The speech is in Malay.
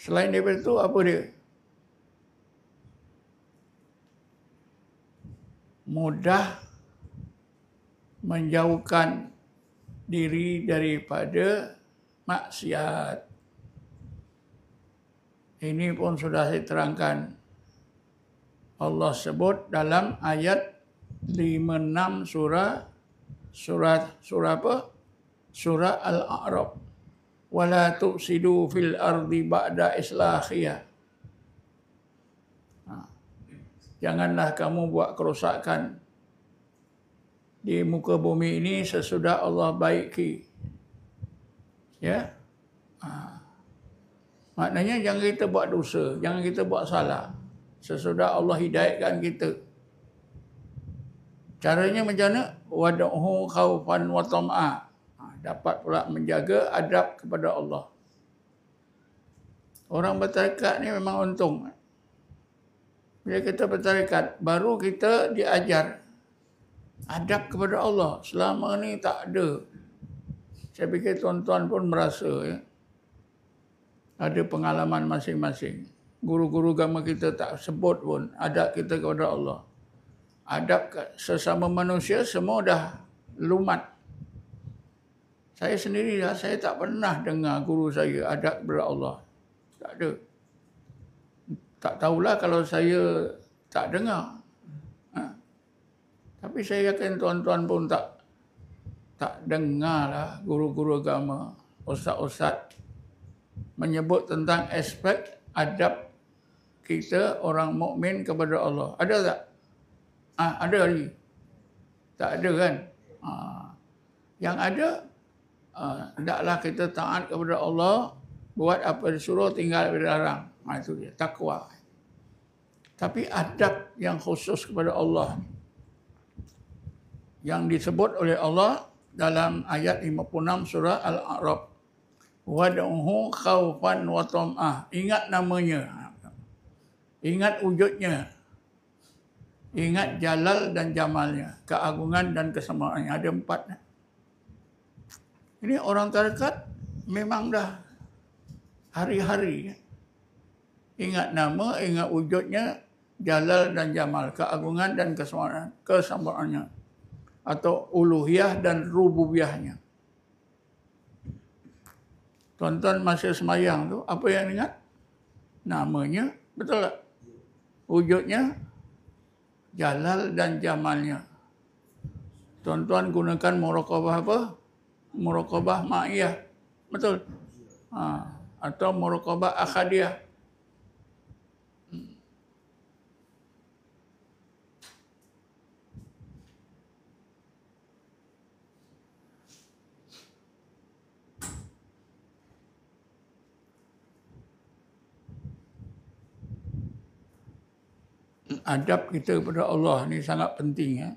Selain daripada itu, apa dia? Mudah menjauhkan diri daripada maksiat. Ini pun sudah saya terangkan. Allah sebut dalam ayat 56 surah apa? Surah Al-A'raf. Wala tufsidu fil ardi ba'da islahiyah. Janganlah kamu buat kerosakan di muka bumi ini sesudah Allah baiki. Ya. Maknanya jangan kita buat dosa, jangan kita buat salah sesudah Allah hidayatkan kita. Caranya macam mana? Wad'uhu khaufan wa tam'a. Dapat pula menjaga adab kepada Allah. Orang bertarekat ni memang untung. Bila kita bertarekat, baru kita diajar adab kepada Allah. Selama ni tak ada. Saya fikir tuan-tuan pun merasa ya, ada pengalaman masing-masing. Guru-guru agama kita tak sebut pun adab kita kepada Allah. Adab sesama manusia semua dah lumat. Saya sendiri saya tak pernah dengar guru saya adab kepada Allah. Tak ada. Tak tahulah kalau saya tak dengar. Tapi saya yakin tuan-tuan pun tak dengar lah guru-guru agama, ustaz-ustaz menyebut tentang aspek adab kita orang mukmin kepada Allah. Ada tak? Ada lagi? Tak ada kan? Yang ada, hendaklah kita taat kepada Allah, buat apa disuruh, tinggal apa dilarang. Itu dia, takwa. Tapi adab yang khusus kepada Allah yang disebut oleh Allah dalam ayat 56 surah Al-A'raf. Wad'uhu khaufan wa tam'ah. Ingat namanya. Ingat wujudnya. Ingat jalal dan jamalnya. Keagungan dan kesempurnaannya. Ada 4. Ini orang tarekat memang dah hari-hari ingat nama, ingat wujudnya, jalal dan jamal, keagungan dan kesempurnaannya, atau uluhiyah dan rububiyahnya. Tuan-tuan masa semayang tu, apa yang ingat? Namanya, betul tak? Wujudnya, jalal dan jamalnya. Tuan-tuan gunakan muraqabah apa? Muraqabah ma'iyah. Betul? Atau muraqabah akhadiyah. Adab kita kepada Allah ni sangat penting ya.